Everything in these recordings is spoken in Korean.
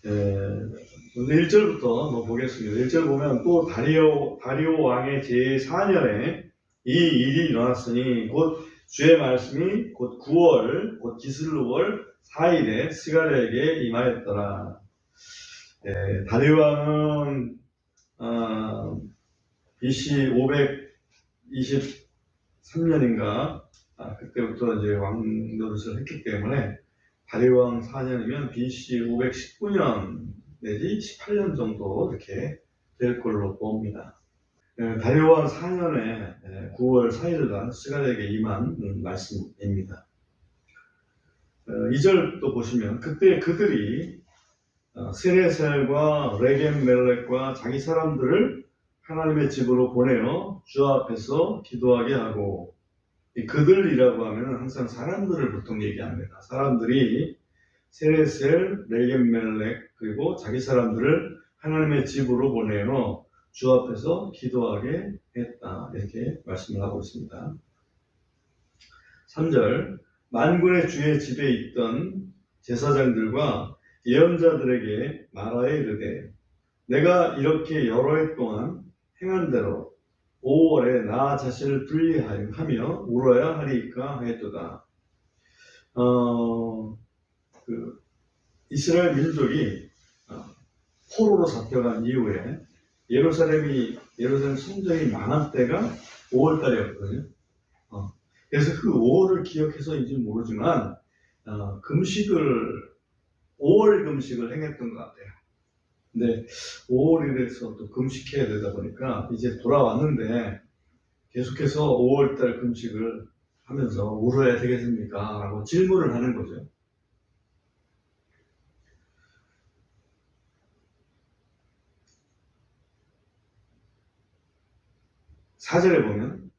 1절부터 보겠습니다. 1절 보면 또 다리오 왕의 제4년에 이 일이 일어났으니 곧 주의 말씀이 곧 9월 곧 기슬루월 4일에 스가랴에게 임하였더라. 다리오 왕은 BC 523년인가 그때부터 이제 왕 노릇을 했기 때문에 다리오 왕 4년이면 BC 519년 내지 18년 정도 이렇게 될 걸로 봅니다. 다리오 왕 4년에 9월 4일날 스가랴에게 임한 말씀입니다. 2절 또 보시면 그때 그들이 세네셀과 레겜멜렉과 자기 사람들을 하나님의 집으로 보내어 주 앞에서 기도하게 하고, 이 그들이라고 하면 항상 사람들을 보통 얘기합니다. 사람들이 세네셀, 레겜멜렉 그리고 자기 사람들을 하나님의 집으로 보내어 주 앞에서 기도하게 했다. 이렇게 말씀을 하고 있습니다. 3절 만군의 주의 집에 있던 제사장들과 예언자들에게 말하여 이르되 내가 이렇게 여러 해 동안 행한 대로 5월에 나 자신을 분리하여 울어야 하리까 하였도다. 이스라엘 민족이 포로로 잡혀간 이후에 예루살렘 성전이 망한 때가 5월달이었거든요. 그래서 그 5월을 기억해서인지 모르지만 금식을 5월 금식을 행했던 것 같아요. 근데 5월이라서 또 금식해야 되다 보니까 이제 돌아왔는데 계속해서 5월달 금식을 하면서 울어야 되겠습니까? 라고 질문을 하는 거죠. 사절에 보면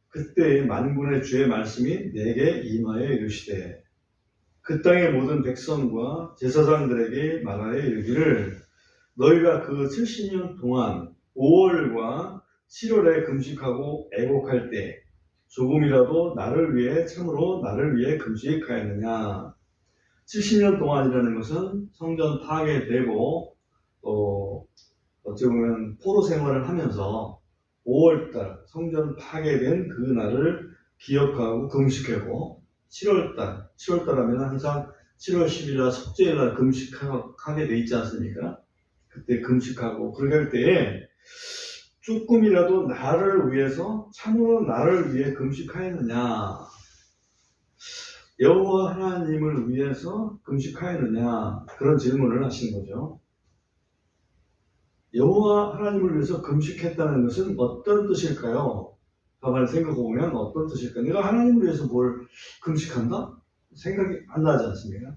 그때 만군의 주의 말씀이 내게 임하여 이르시되 그 땅의 모든 백성과 제사장들에게 말하여 이르기를 너희가 그 70년 동안 5월과 7월에 금식하고 애곡할 때 조금이라도 나를 위해 참으로 나를 위해 금식하였느냐. 70년 동안이라는 것은 성전 파괴되고 또 어찌 보면 포로 생활을 하면서 5월달 성전 파괴된 그 날을 기억하고 금식하고 7월달 하면 항상 7월 10일날 속죄일날 금식하게 돼 있지 않습니까? 그때 금식하고 그럴 때에 조금이라도 나를 위해서 참으로 나를 위해 금식하였느냐, 여호와 하나님을 위해서 금식하였느냐, 그런 질문을 하신 거죠. 여호와 하나님을 위해서 금식했다는 것은 어떤 뜻일까요? 가만히 생각해보면 어떤 뜻일까요? 내가 하나님을 위해서 뭘 금식한다? 생각이 안 나지 않습니까?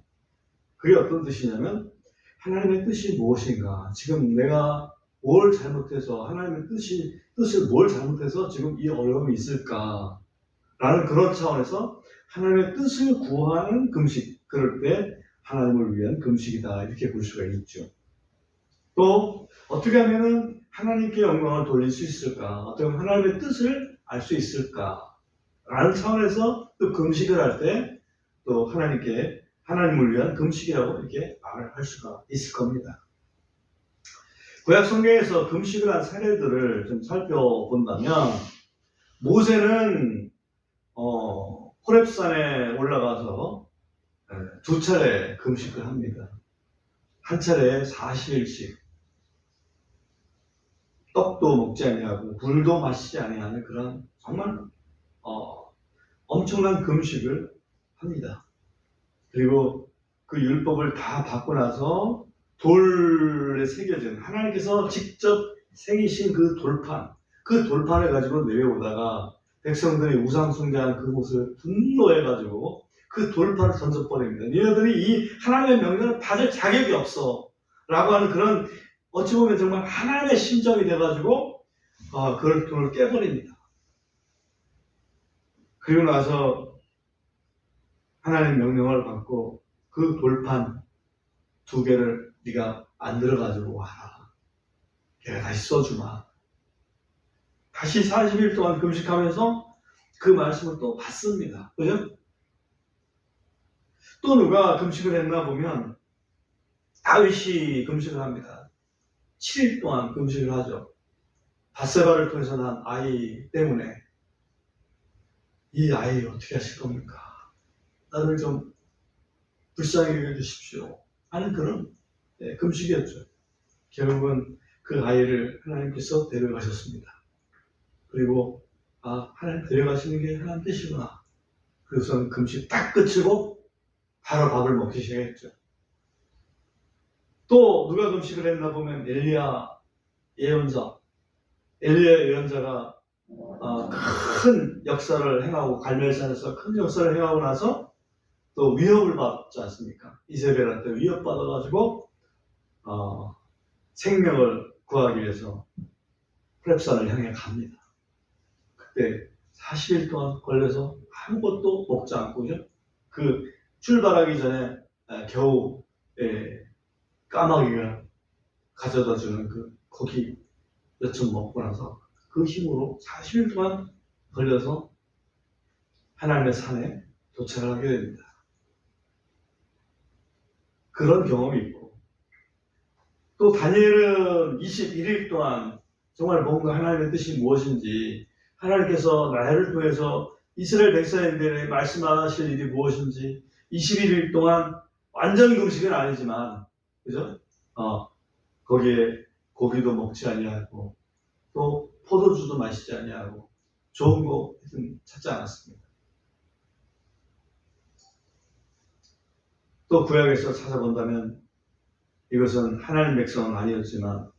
그게 어떤 뜻이냐면 하나님의 뜻이 무엇인가? 지금 내가 뭘 잘못해서 하나님의 뜻을 뭘 잘못해서 지금 이 어려움이 있을까? 라는 그런 차원에서 하나님의 뜻을 구하는 금식, 그럴 때 하나님을 위한 금식이다, 이렇게 볼 수가 있죠. 또 어떻게 하면 하나님께 영광을 돌릴 수 있을까? 어떻게 하면 하나님의 뜻을 알 수 있을까? 라는 차원에서 또 금식을 할 때 또 하나님을 위한 금식이라고 이렇게 말을 할 수가 있을 겁니다. 구약 성경에서 금식을 한 사례들을 좀 살펴본다면 모세는 호렙산에 올라가서 2차례 금식을 합니다. 한 차례에 40일씩 떡도 먹지 아니하고 굴도 마시지 아니하는 그런 정말 엄청난 금식을 합니다. 그리고 그 율법을 다 받고 나서 돌에 새겨진 하나님께서 직접 새기신 그 돌판을 가지고 내려오다가 백성들이 우상 숭배한 그곳을 분노해가지고 그 돌판을 던져버립니다. 너희들이 이 하나님의 명령을 받을 자격이 없어 라고 하는 그런 어찌 보면 정말 하나님의 심정이 돼가지고 그 돌을 깨버립니다. 그리고 나서 하나님의 명령을 받고 그 돌판 2개를 네가 만들어가지고 와라. 내가 다시 써주마. 다시 40일 동안 금식하면서 그 말씀을 또 받습니다. 그죠? 또 누가 금식을 했나 보면 다 다윗이 금식을 합니다. 7일 동안 금식을 하죠. 밧세바를 통해서 난 아이 때문에 이 아이 어떻게 하실 겁니까? 나를 좀 불쌍히 여겨주십시오 하는 그런 금식이었죠. 결국은 그 아이를 하나님께서 데려가셨습니다. 그리고 하나님 데려가시는 게 하나님 뜻이구나. 그래서 금식 딱 끝이고 바로 밥을 먹기 시작했죠. 또 누가 금식을 했나 보면 엘리야 예언자가 큰 역사를 행하고 갈멜산에서 큰 역사를 행하고 나서 또 위협을 받지 않습니까? 이세벨한테 위협받아가지고 생명을 구하기 위해서 호렙산을 향해 갑니다. 그때 40일 동안 걸려서 아무것도 먹지 않고요. 그 출발하기 전에 겨우 까마귀가 가져다 주는 그 고기 몇 점 먹고 나서 그 힘으로 40일 동안 걸려서 하나님의 산에 도착을 하게 됩니다. 그런 경험이 있고 또 다니엘은 21일 동안 정말 뭔가 하나님의 뜻이 무엇인지 하나님께서 나를 통해서 이스라엘 백성에게 말씀하실 일이 무엇인지 21일 동안 완전 금식은 아니지만 그죠? 거기에 고기도 먹지 아니하고 또 포도주도 마시지 아니하고 좋은 거 찾지 않았습니다. 또 구약에서 찾아본다면 이것은 하나님 백성은 아니었지만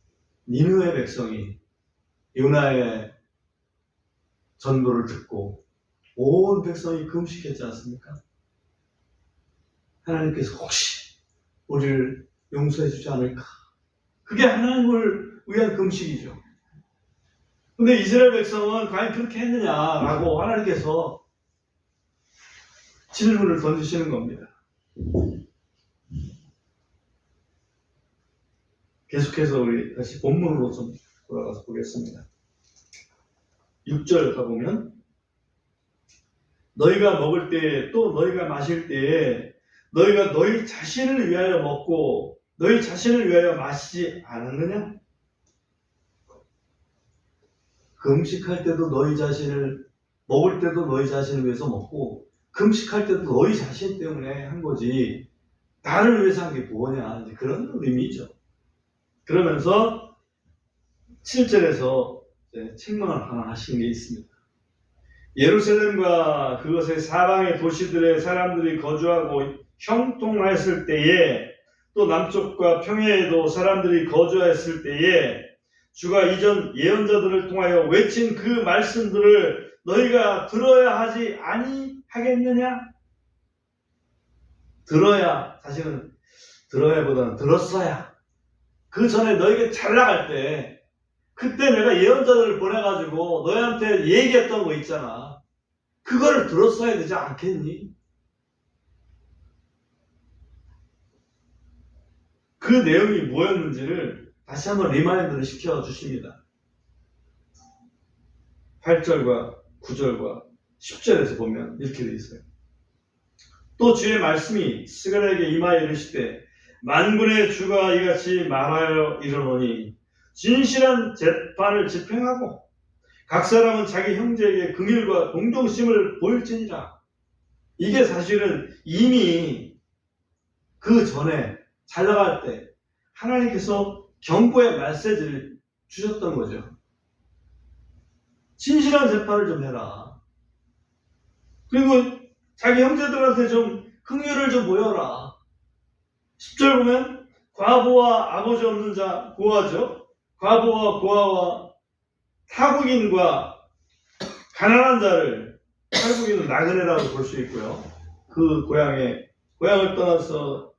니느웨 백성이 요나의 전도를 듣고 온 백성이 금식했지 않습니까? 하나님께서 혹시 우리를 용서해 주지 않을까? 그게 하나님을 위한 금식이죠. 근데 이스라엘 백성은 과연 그렇게 했느냐라고 하나님께서 질문을 던지시는 겁니다. 계속해서 우리 다시 본문으로 좀 돌아가서 보겠습니다. 6절 가보면 너희가 먹을 때에 또 너희가 마실 때에 너희가 너희 자신을 위하여 먹고 너희 자신을 위하여 마시지 않았느냐? 금식할 때도 너희 자신을 먹을 때도 너희 자신을 위해서 먹고 금식할 때도 너희 자신 때문에 한 거지 나를 위해서 한 게 뭐냐 그런 의미죠. 그러면서 7절에서 책망을 하나 하신 게 있습니다. 예루살렘과 그것의 사방의 도시들의 사람들이 거주하고 형통하였을 때에 또 남쪽과 평야에도 사람들이 거주하였을 때에 주가 이전 예언자들을 통하여 외친 그 말씀들을 너희가 들어야 하지 아니하겠느냐? 들어야, 사실은 들어야보다는 들었어야. 그 전에 너희가 잘 나갈 때 그때 내가 예언자들을 보내가지고 너희한테 얘기했던 거 있잖아. 그거를 들었어야 되지 않겠니? 그 내용이 뭐였는지를 다시 한번 리마인드를 시켜주십니다. 8절과 9절과 10절에서 보면 이렇게 되어 있어요. 또 주의 말씀이 스가랴에게 임하여 이르시되 만군의 주가 이같이 말하여 이르노니 진실한 재판을 집행하고 각 사람은 자기 형제에게 긍휼과 동정심을 보일지니라. 이게 사실은 이미 그 전에 잘 나갈 때 하나님께서 경고의 메시지를 주셨던 거죠. 진실한 재판을 좀 해라. 그리고 자기 형제들한테 좀 긍휼을 좀 보여라. 10절 보면 과부와 아버지 없는 자 고아죠. 과부와 고아와 타국인과 가난한 자를 타국인은 나그네라고 볼 수 있고요. 그 고향을 떠나서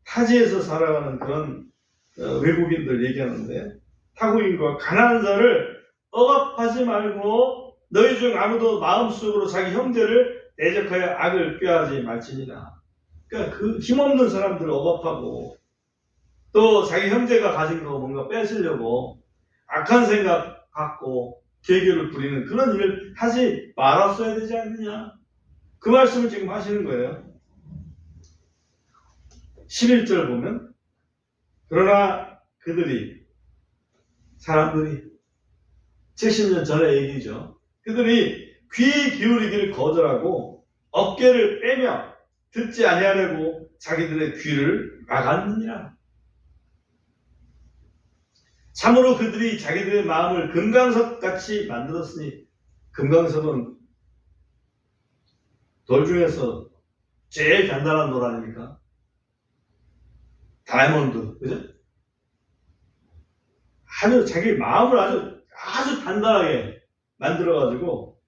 타지에서 살아가는 그런 외국인들 얘기하는데 타국인과 가난한 자를 억압하지 말고 너희 중 아무도 마음속으로 자기 형제를 대적하여 악을 꾀하지 말지니라. 그러니까 그 힘없는 사람들을 억압하고 또 자기 형제가 가진 거 뭔가 뺏으려고 악한 생각 갖고 계교를 부리는 그런 일을 하지 말았어야 되지 않느냐. 그 말씀을 지금 하시는 거예요. 11절 보면 그러나 사람들이 70년 전의 얘기죠. 그들이 귀 기울이기를 거절하고 어깨를 빼며 듣지 아니하려고 자기들의 귀를 막았느니라. 참으로 그들이 자기들의 마음을 금강석같이 만들었으니, 금강석은 돌 중에서 제일 단단한 돌 아닙니까? 다이아몬드, 그죠? 아주 자기 마음을 아주 단단하게 만들어가지고,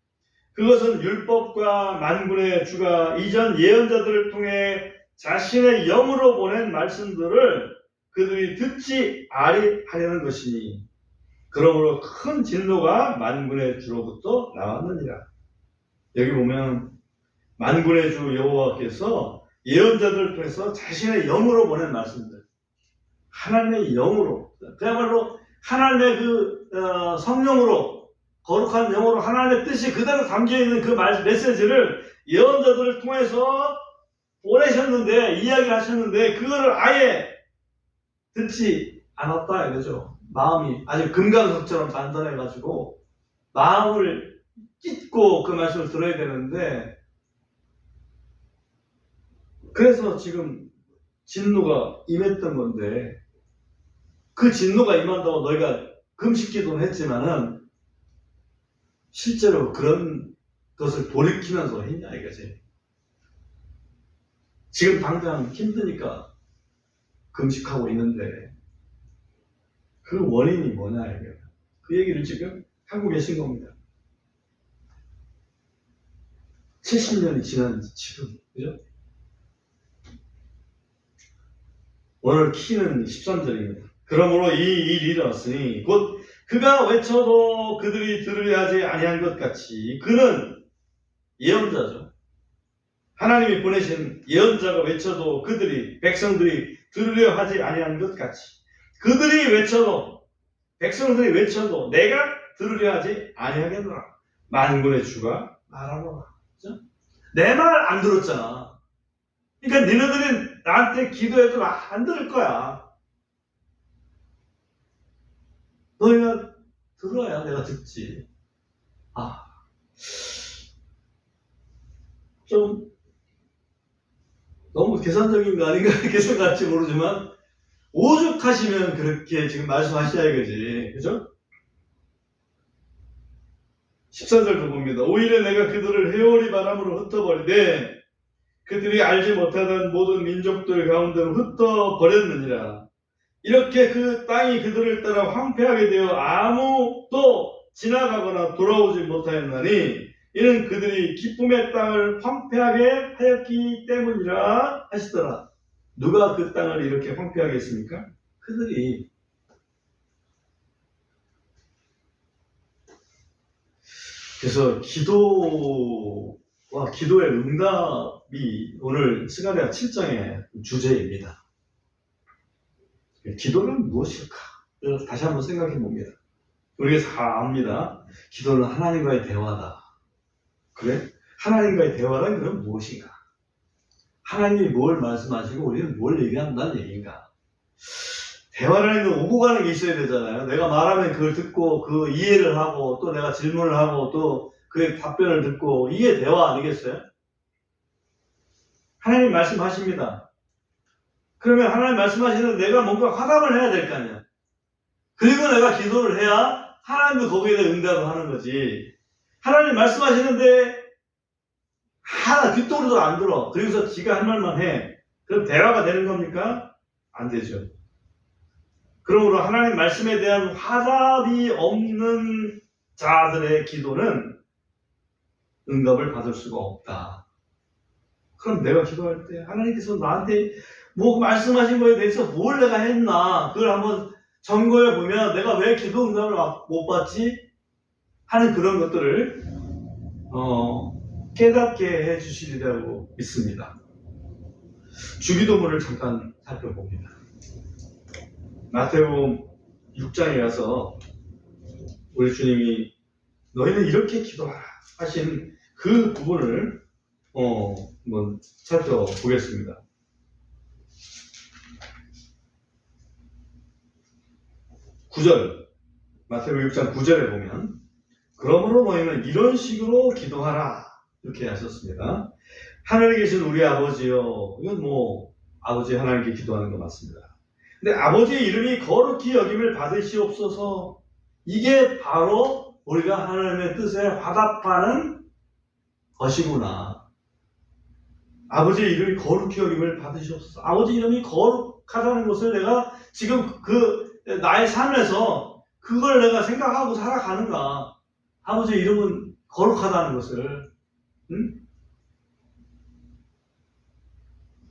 그것은 율법과 만군의 주가 이전 예언자들을 통해 자신의 영으로 보낸 말씀들을 그들이 듣지 아니하려는 것이니, 그러므로 큰 진노가 만군의 주로부터 나왔느니라. 여기 보면 만군의 주 여호와께서 예언자들을 통해서 자신의 영으로 보낸 말씀들, 하나님의 영으로, 그야말로 하나님의 성령으로, 거룩한 영으로 하나님의 뜻이 그대로 담겨있는 그 메시지를 예언자들을 통해서 보내셨는데, 이야기를 하셨는데, 그거를 아예 듣지 않았다 이거죠. 마음이 아주 금강석처럼 단단해가지고 마음을 찢고 그 말씀을 들어야 되는데, 그래서 지금 진노가 임했던 건데, 그 진노가 임한다고 너희가 금식기도는 했지만은 실제로 그런 것을 돌이키면서 했냐 이거지. 지금 당장 힘드니까 금식하고 있는데 그 원인이 뭐냐 이거예요. 그 얘기를 지금 하고 계신 겁니다. 70년이 지난 지금, 그죠? 오늘 키는 13절입니다. 그러므로 이 일이 일어났으니 곧 그가 외쳐도 그들이 들으려 하지 아니한 것 같이, 그는 예언자죠. 하나님이 보내신 예언자가 외쳐도 백성들이 들으려 하지 아니한 것 같이, 그들이 외쳐도, 백성들이 외쳐도 내가 들으려 하지 아니하겠노라. 만군의 주가 말하노라. 내 말 안 들었잖아. 그러니까 너희들이 나한테 기도해도 안 들을 거야. 너희가 들어야 내가 듣지. 좀 너무 계산적인 거 아닌가 이렇게 생각할지 모르지만, 오죽하시면 그렇게 지금 말씀하셔야 이거지. 그죠? 14절도 봅니다. 오히려 내가 그들을 회오리 바람으로 흩어버리되 그들이 알지 못하던 모든 민족들 가운데로 흩어버렸느니라. 이렇게 그 땅이 그들을 따라 황폐하게 되어 아무도 지나가거나 돌아오지 못하였나니, 이는 그들이 기쁨의 땅을 황폐하게 하였기 때문이라 하시더라. 누가 그 땅을 이렇게 황폐하게 했습니까? 그들이. 그래서 기도와 기도의 응답이 오늘 스가랴 7장의 주제입니다. 기도는 무엇일까? 다시 한번 생각해 봅니다. 우리가 다 압니다. 기도는 하나님과의 대화다. 그래? 하나님과의 대화란 그럼 무엇인가? 하나님이 뭘 말씀하시고 우리는 뭘 얘기한다는 얘기인가? 대화라는 건 오고 가는 게 있어야 되잖아요. 내가 말하면 그걸 듣고 그 이해를 하고, 또 내가 질문을 하고, 또 그의 답변을 듣고, 이게 대화 아니겠어요? 하나님 말씀하십니다. 그러면 하나님 말씀하시는데 내가 뭔가 화답을 해야 될 거 아니야. 그리고 내가 기도를 해야 하나님도 거기에 대해 응답을 하는 거지. 하나님 말씀하시는데 귓도로도 안 들어. 그래서 지가 할 말만 해. 그럼 대화가 되는 겁니까? 안 되죠. 그러므로 하나님 말씀에 대한 화답이 없는 자들의 기도는 응답을 받을 수가 없다. 그럼 내가 기도할 때 하나님께서 나한테 뭐 말씀하신 거에 대해서 뭘 내가 했나, 그걸 한번 점검해 보면 내가 왜 기도 응답을 못 받지? 하는 그런 것들을 깨닫게 해 주시리라고 믿습니다. 주기도문을 잠깐 살펴봅니다. 마태복음 6장에 가서 우리 주님이 너희는 이렇게 기도하라 하신 그 부분을 한번 살펴보겠습니다. 9절, 마태복음 6장 9절에 보면 그러므로 너희는 이런 식으로 기도하라 이렇게 하셨습니다. 하늘에 계신 우리 아버지요. 이건 뭐 아버지 하나님께 기도하는 거 맞습니다. 근데 아버지의 이름이 거룩히 여김을 받으시옵소서. 이게 바로 우리가 하나님의 뜻에 화답하는 것이구나. 아버지의 이름이 거룩히 여김을 받으시옵소서. 아버지 이름이 거룩하다는 것을 내가 지금 나의 삶에서 그걸 내가 생각하고 살아가는가. 아버지의 이름은 거룩하다는 것을. 응?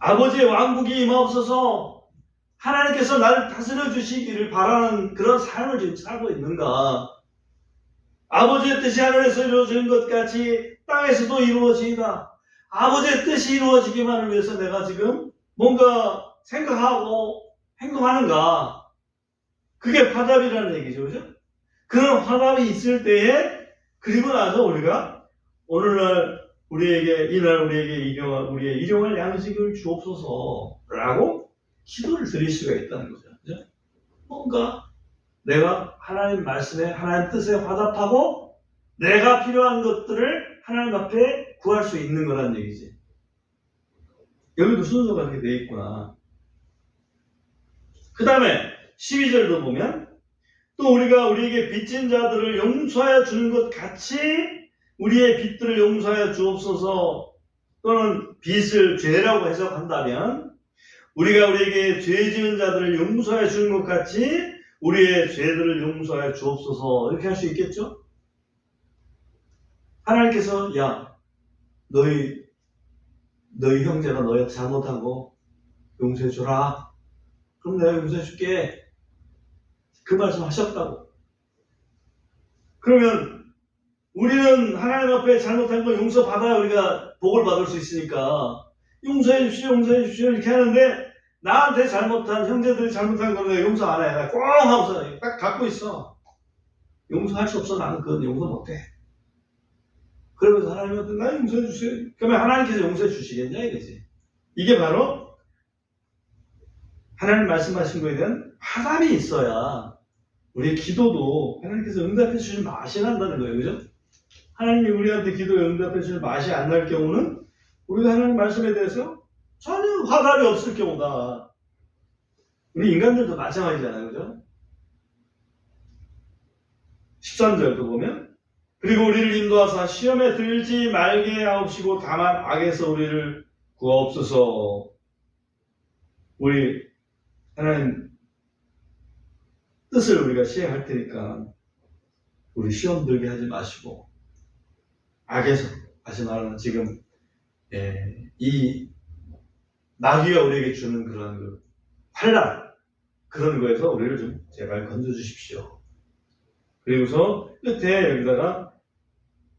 아버지의 왕국이 임하옵소서. 하나님께서 나를 다스려 주시기를 바라는 그런 삶을 지금 살고 있는가. 아버지의 뜻이 하늘에서 이루어지는 것 같이 땅에서도 이루어지이다. 아버지의 뜻이 이루어지기만을 위해서 내가 지금 뭔가 생각하고 행동하는가. 그게 화답이라는 얘기죠. 그죠? 그런 화답이 있을 때에 그리고 나서 우리가 오늘날 이날 우리에게 우리의 일용할 양식을 주옵소서라고 기도를 드릴 수가 있다는 거죠. 그죠? 뭔가 내가 하나님 말씀에 하나님 뜻에 화답하고 내가 필요한 것들을 하나님 앞에 구할 수 있는 거란 얘기지. 여기도 순서가 그렇게 되어 있구나. 그 다음에 12절도 보면 또 우리가 우리에게 빚진 자들을 용서하여 주는 것 같이 우리의 빚들을 용서하여 주옵소서. 또는 빚을 죄라고 해석한다면 우리가 우리에게 죄 지은 자들을 용서하여 주는 것 같이 우리의 죄들을 용서하여 주옵소서. 이렇게 할 수 있겠죠? 하나님께서 야 너희 형제가 너희한테 잘못한 거 용서해 주라. 그럼 내가 용서해 줄게. 그 말씀 하셨다고. 그러면 우리는 하나님 앞에 잘못한 거 용서받아야 우리가 복을 받을 수 있으니까 용서해 주십시오 이렇게 하는데 나한테 잘못한 형제들이 잘못한 거는 내가 용서 안 해. 나 꽁 하고서 딱 갖고 있어. 용서할 수 없어. 나는 그건 용서 못해. 그러면서 하나님한테 나 용서해 주세요. 그러면 하나님께서 용서해 주시겠냐 이거지. 이게 바로 하나님 말씀하신 거에 대한 화답이 있어야 우리의 기도도 하나님께서 응답해 주실 맛이 난다는 거예요. 그죠? 하나님이 우리한테 기도에 응답해 주실 맛이 안 날 경우는 우리가 하나님 말씀에 대해서 전혀 화답이 없을 경우다. 우리 인간들도 마찬가지잖아요. 그죠? 13절도 보면 그리고 우리를 인도하사 시험에 들지 말게 하옵시고 다만 악에서 우리를 구하옵소서. 우리 하나님 뜻을 우리가 시행할 테니까 우리 시험 들게 하지 마시고 악에서 다시 말하면 지금 이 마귀가 우리에게 주는 그런 환난 그런 거에서 우리를 좀 제발 건져주십시오. 그리고서 끝에 여기다가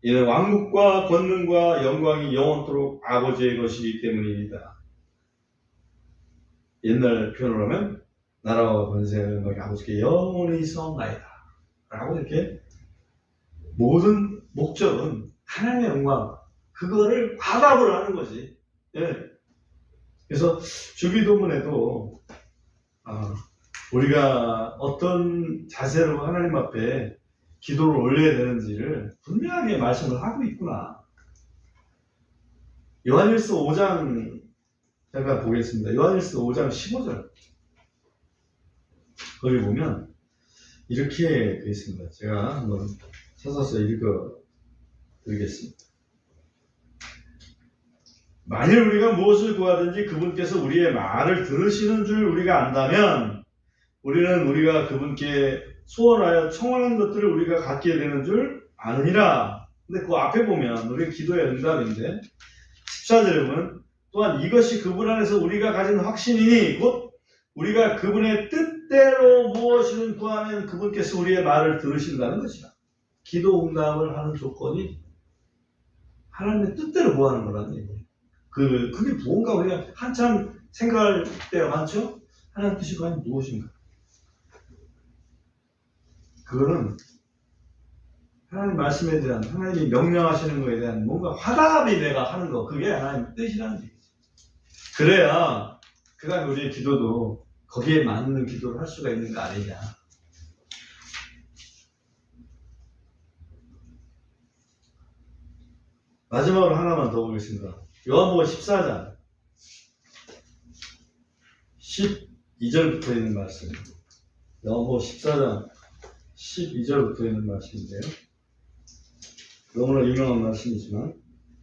이는 왕국과 권능과 영광이 영원토록 아버지의 것이기 때문입니다. 옛날 표현을 하면 나라와 권세와 영광이 아버지께 영원히 있사옵나이다 라고 이렇게 모든 목적은 하나님의 영광 그거를 화답을 하는 거지. 예. 그래서 주기도문에도 우리가 어떤 자세로 하나님 앞에 기도를 올려야 되는지를 분명하게 말씀을 하고 있구나. 요한일서 5장 잠깐 보겠습니다. 요한일서 5장 15절 거기 보면 이렇게 되어 있습니다. 제가 한번 찾아서 읽어 드리겠습니다. 만일 우리가 무엇을 구하든지 그분께서 우리의 말을 들으시는 줄 우리가 안다면 우리는 우리가 그분께 소원하여 청하는 것들을 우리가 갖게 되는 줄 아느니라. 근데 그 앞에 보면 우리 기도의 응답인데 14절에 보면 또한 이것이 그분 안에서 우리가 가진 확신이니 곧 우리가 그분의 뜻대로 무엇이든 구하면 그분께서 우리의 말을 들으신다는 것이다. 기도 응답을 하는 조건이 하나님의 뜻대로 구하는 거라는 얘기예요. 그게 무언가 우리가 한참 생각할 때가 많죠? 하나님 뜻이 과연 무엇인가? 그거는 하나님 말씀에 대한 하나님이 명령하시는 것에 대한 뭔가 화답이 내가 하는 거 그게 하나님의 뜻이라는 얘기죠. 그래야 그 다음에 우리의 기도도 거기에 맞는 기도를 할 수가 있는 거 아니냐. 마지막으로 하나만 더 보겠습니다. 요한복음 14장 12절부터 있는 말씀. 요한복음 14장 12절부터 있는 말씀인데요. 너무나 유명한 말씀이지만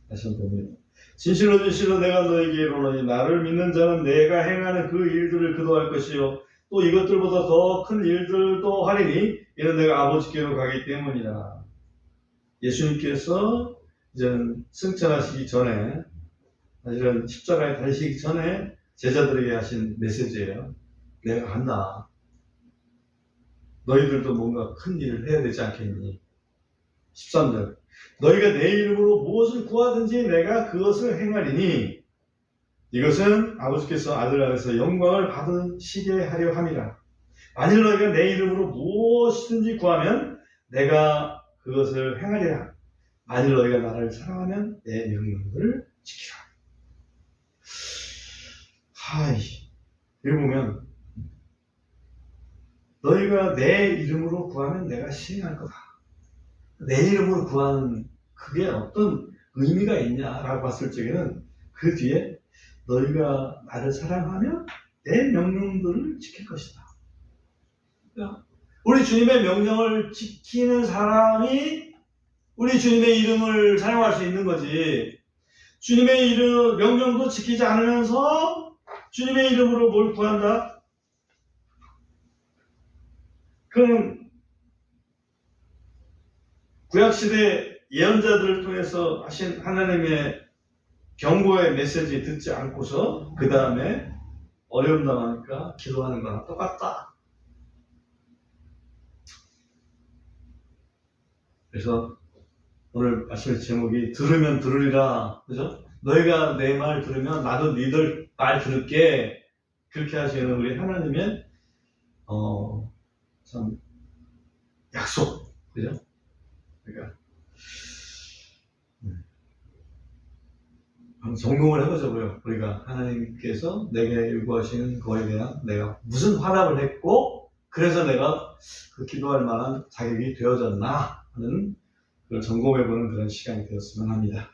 다시 한번 봅니다. 진실로 진실로 내가 너에게 이르노니 나를 믿는 자는 내가 행하는 그 일들을 그도 할 것이요 또 이것들보다 더 큰 일들도 하리니 이는 내가 아버지께로 가기 때문이라. 예수님께서 이제는 승천하시기 전에, 사실은 십자가에 달리시기 전에 제자들에게 하신 메시지예요. 내가 간다. 너희들도 뭔가 큰 일을 해야 되지 않겠니? 13절. 너희가 내 이름으로 무엇을 구하든지 내가 그것을 행하리니 이것은 아버지께서 아들 안에서 영광을 받으시게 하려 함이라. 만일 너희가 내 이름으로 무엇이든지 구하면 내가 그것을 행하리라. 만일 너희가 나를 사랑하면 내 명령을 지키라. 하이, 여기 보면 너희가 내 이름으로 구하면 내가 시행할 거다. 내 이름으로 구하는 그게 어떤 의미가 있냐라고 봤을 적에는 그 뒤에 너희가 나를 사랑하면 내 명령들을 지킬 것이다. 우리 주님의 명령을 지키는 사람이 우리 주님의 이름을 사용할 수 있는 거지. 주님의 이름 명령도 지키지 않으면서 주님의 이름으로 뭘 구한다? 그럼 구약시대 예언자들을 통해서 하신 하나님의 경고의 메시지 듣지 않고서 그 다음에 어려움 당하니까 기도하는 거랑 똑같다. 그래서 오늘 말씀의 제목이 들으면 들으리라. 그죠? 너희가 내 말 들으면 나도 너희들 말 들을게. 그렇게 하시는 우리 하나님의 참 약속. 그죠? 그러니까 한번 점검을 해보자고요. 우리가 하나님께서 내게 요구하시는 거에 대한 내가 무슨 화답을 했고 그래서 내가 그 기도할 만한 자격이 되어졌나 하는 그걸 점검해보는 그런 시간이 되었으면 합니다.